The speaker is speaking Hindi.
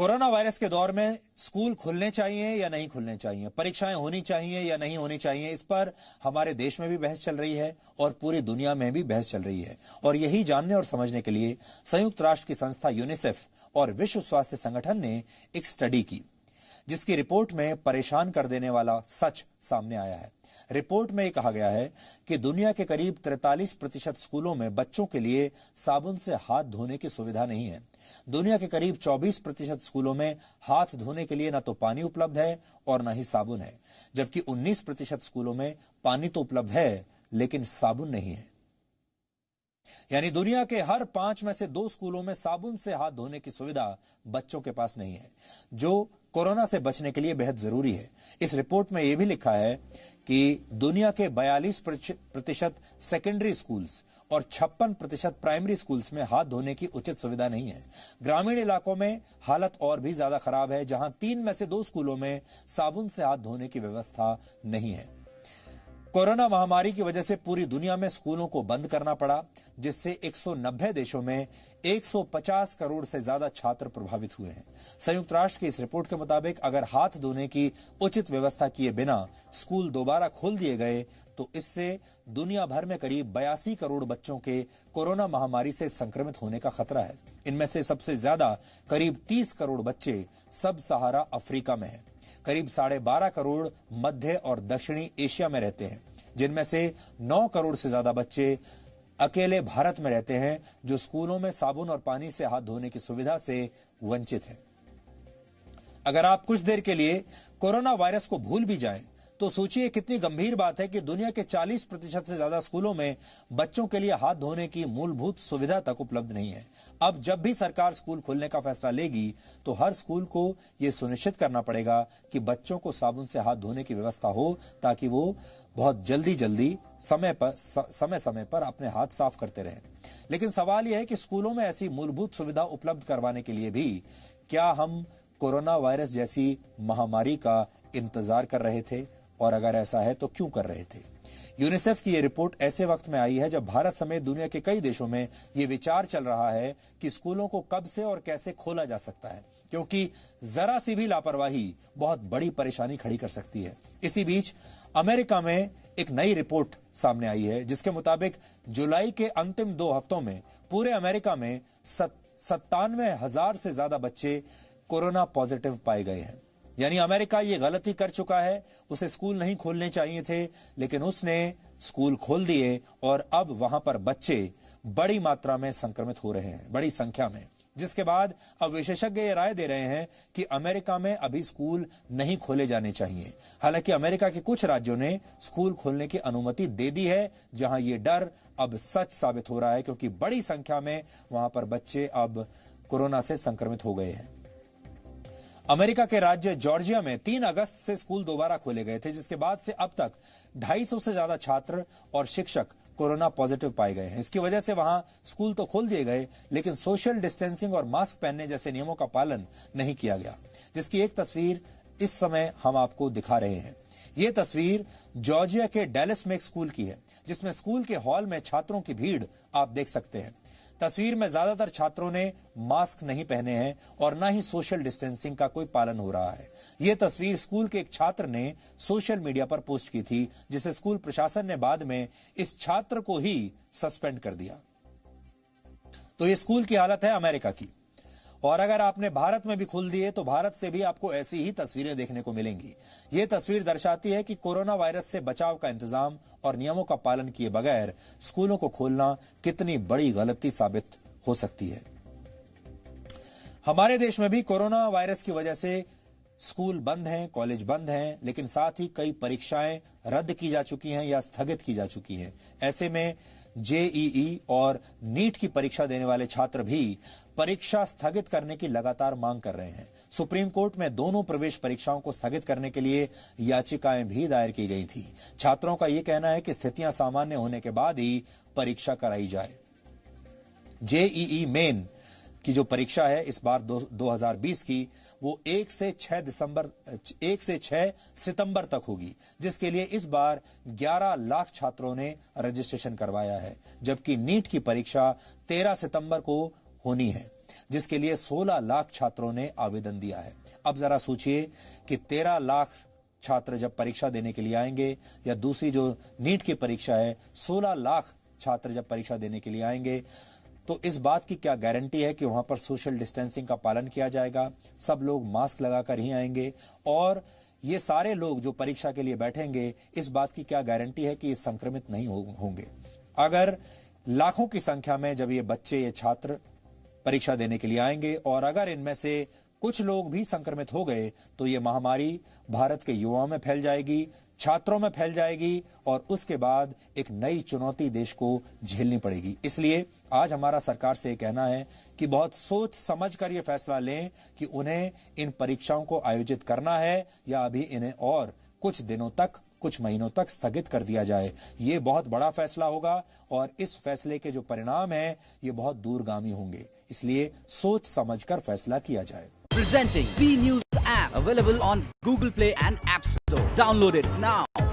कोरोना वायरस के दौर में स्कूल खुलने चाहिए या नहीं खुलने चाहिए, परीक्षाएं होनी चाहिए या नहीं होनी चाहिए, इस पर हमारे देश में भी बहस चल रही है और पूरी दुनिया में भी बहस चल रही है। और यही जानने और समझने के लिए संयुक्त राष्ट्र की संस्था यूनिसेफ और विश्व स्वास्थ्य संगठन ने एक स्टडी की, जिसकी रिपोर्ट में परेशान कर देने वाला सच सामने आया है। रिपोर्ट में यह कहा गया है कि दुनिया के करीब 43% स्कूलों में बच्चों के लिए साबुन से हाथ धोने की सुविधा नहीं है। दुनिया के करीब 24% स्कूलों में हाथ धोने के लिए न तो पानी उपलब्ध है और न ही साबुन है, जबकि 19% स्कूलों में पानी तो उपलब्ध है लेकिन साबुन नहीं है। यानी दुनिया के हर 5 में से 2 स्कूलों में साबुन से हाथ धोने की सुविधा बच्चों के पास नहीं है, जो कोरोना से बचने के लिए बेहद जरूरी है। इस रिपोर्ट में यह भी लिखा है कि दुनिया के 42% सेकेंडरी स्कूल्स और 56% प्राइमरी स्कूल्स में हाथ धोने की उचित सुविधा नहीं है। ग्रामीण इलाकों में हालत और भी ज्यादा खराब है, जहां 3 में से 2 स्कूलों में साबुन से हाथ धोने की व्यवस्था नहीं है। कोरोना महामारी की वजह से पूरी दुनिया में स्कूलों को बंद करना पड़ा, जिससे 190 देशों में 150 करोड़ से ज्यादा छात्र प्रभावित हुए हैं। संयुक्त राष्ट्र की इस रिपोर्ट के मुताबिक अगर हाथ धोने की उचित व्यवस्था किए बिना स्कूल दोबारा खोल दिए गए तो इससे दुनिया भर में करीब 82 करोड़ बच्चों के कोरोना महामारी से संक्रमित होने का खतरा है। इनमें से सबसे ज्यादा करीब 30 करोड़ बच्चे सब सहारा अफ्रीका में हैं। करीब 12.5 करोड़ मध्य और दक्षिणी एशिया में रहते हैं, जिनमें से 9 करोड़ से ज्यादा बच्चे अकेले भारत में रहते हैं, जो स्कूलों में साबुन और पानी से हाथ धोने की सुविधा से वंचित हैं। अगर आप कुछ देर के लिए कोरोना वायरस को भूल भी जाएं, तो सोचिए कितनी गंभीर बात है कि दुनिया के 40% से ज्यादा स्कूलों में बच्चों के लिए हाथ धोने की मूलभूत सुविधा तक उपलब्ध नहीं है। अब जब भी सरकार स्कूल खोलने का फैसला लेगी तो हर स्कूल को यह सुनिश्चित करना पड़ेगा कि बच्चों को साबुन से हाथ धोने की व्यवस्था हो, ताकि वो बहुत जल्दी समय पर अपने हाथ साफ करते रहें। लेकिन सवाल यह है कि स्कूलों में ऐसी मूलभूत सुविधा उपलब्ध करवाने के लिए भी क्या हम कोरोना वायरस जैसी महामारी का इंतजार कर रहे थे, और अगर ऐसा है तो क्यों कर रहे थे? यूनिसेफ की यह रिपोर्ट ऐसे वक्त में आई है जब भारत समेत दुनिया के कई देशों में यह विचार चल रहा है कि स्कूलों को कब से और कैसे खोला जा सकता है, क्योंकि जरा सी भी लापरवाही बहुत बड़ी परेशानी खड़ी कर सकती है। इसी बीच अमेरिका में एक नई रिपोर्ट सामने आई है, जिसके मुताबिक जुलाई के अंतिम 2 हफ्तों में पूरे अमेरिका में 97,000 से ज्यादा बच्चे कोरोना पॉजिटिव पाए गए हैं। यानी अमेरिका ये गलती कर चुका है, उसे स्कूल नहीं खोलने चाहिए थे, लेकिन उसने स्कूल खोल दिए और अब वहां पर बच्चे बड़ी मात्रा में संक्रमित हो रहे हैं, बड़ी संख्या में, जिसके बाद अब विशेषज्ञ ये राय दे रहे हैं कि अमेरिका में अभी स्कूल नहीं खोले जाने चाहिए। हालांकि अमेरिका के कुछ राज्यों ने स्कूल खोलने की अनुमति दे दी है, जहां ये डर अब सच साबित हो रहा है, क्योंकि बड़ी संख्या में वहां पर बच्चे अब कोरोना से संक्रमित हो गए हैं। अमेरिका के राज्य जॉर्जिया में 3 अगस्त से स्कूल दोबारा खोले गए थे, जिसके बाद से अब तक 250 से ज्यादा छात्र और शिक्षक कोरोना पॉजिटिव पाए गए हैं। इसकी वजह से वहां स्कूल तो खोल दिए गए, लेकिन सोशल डिस्टेंसिंग और मास्क पहनने जैसे नियमों का पालन नहीं किया गया, जिसकी एक तस्वीर इस समय हम आपको दिखा रहे हैं। यह तस्वीर जॉर्जिया के डैलस में एक स्कूल की है, जिसमें स्कूल के हॉल में छात्रों की भीड़ आप देख सकते हैं। तस्वीर में ज्यादातर छात्रों ने मास्क नहीं पहने हैं और ना ही सोशल डिस्टेंसिंग का कोई पालन हो रहा है। यह तस्वीर स्कूल के एक छात्र ने सोशल मीडिया पर पोस्ट की थी, जिसे स्कूल प्रशासन ने बाद में इस छात्र को ही सस्पेंड कर दिया। तो यह स्कूल की हालत है अमेरिका की। और अगर आपने भारत में भी खोल दिए तो भारत से भी आपको ऐसी ही तस्वीरें देखने को मिलेंगी। यह तस्वीर दर्शाती है कि कोरोना वायरस से बचाव का इंतजाम और नियमों का पालन किए बगैर स्कूलों को खोलना कितनी बड़ी गलती साबित हो सकती है। हमारे देश में भी कोरोना वायरस की वजह से स्कूल बंद हैं, कॉलेज बंद हैं, लेकिन साथ ही कई परीक्षाएं रद्द की जा चुकी हैं या स्थगित की जा चुकी हैं। ऐसे में जेईई और नीट की परीक्षा देने वाले छात्र भी परीक्षा स्थगित करने की लगातार मांग कर रहे हैं। सुप्रीम कोर्ट में दोनों प्रवेश परीक्षाओं को स्थगित करने के लिए याचिकाएं भी दायर की गई थी। छात्रों का यह कहना है कि स्थितियां सामान्य होने के बाद ही परीक्षा कराई जाए। जेईई मेन की जो परीक्षा है इस बार 2020 की, वो 1 से 6 सितंबर तक होगी, जिसके लिए इस बार 11 लाख छात्रों ने रजिस्ट्रेशन करवाया है, जबकि नीट की परीक्षा 13 सितंबर को होनी है। जिसके लिए 16 लाख छात्रों ने आवेदन दिया है। अब जरा सोचिए कि 13 लाख छात्र जब परीक्षा देने के लिए आएंगे, या दूसरी जो नीट की परीक्षा है 16 लाख छात्र जब परीक्षा देने के लिए आएंगे, तो इस बात की क्या गारंटी है कि वहां पर सोशल डिस्टेंसिंग का पालन किया जाएगा, सब लोग मास्क लगाकर ही आएंगे, और ये सारे लोग जो परीक्षा के लिए बैठेंगे, इस बात की क्या गारंटी है कि ये संक्रमित नहीं होंगे। अगर लाखों की संख्या में जब ये बच्चे, ये छात्र परीक्षा देने के लिए आएंगे और अगर इनमें से कुछ लोग भी संक्रमित हो गए, तो ये महामारी भारत के युवाओं में फैल जाएगी, छात्रों में फैल जाएगी, और उसके बाद एक नई चुनौती देश को झेलनी पड़ेगी। इसलिए आज हमारा सरकार से कहना है कि बहुत सोच समझ कर यह फैसला लें कि उन्हें इन परीक्षाओं को आयोजित करना है या अभी इन्हें और कुछ दिनों तक, कुछ महीनों तक स्थगित कर दिया जाए। ये बहुत बड़ा फैसला होगा और इस फैसले के जो परिणाम हैं ये बहुत दूरगामी होंगे। इसलिए सोच समझकर फैसला किया जाए। Presenting B News app, available on Google Play and App Store. Download it now.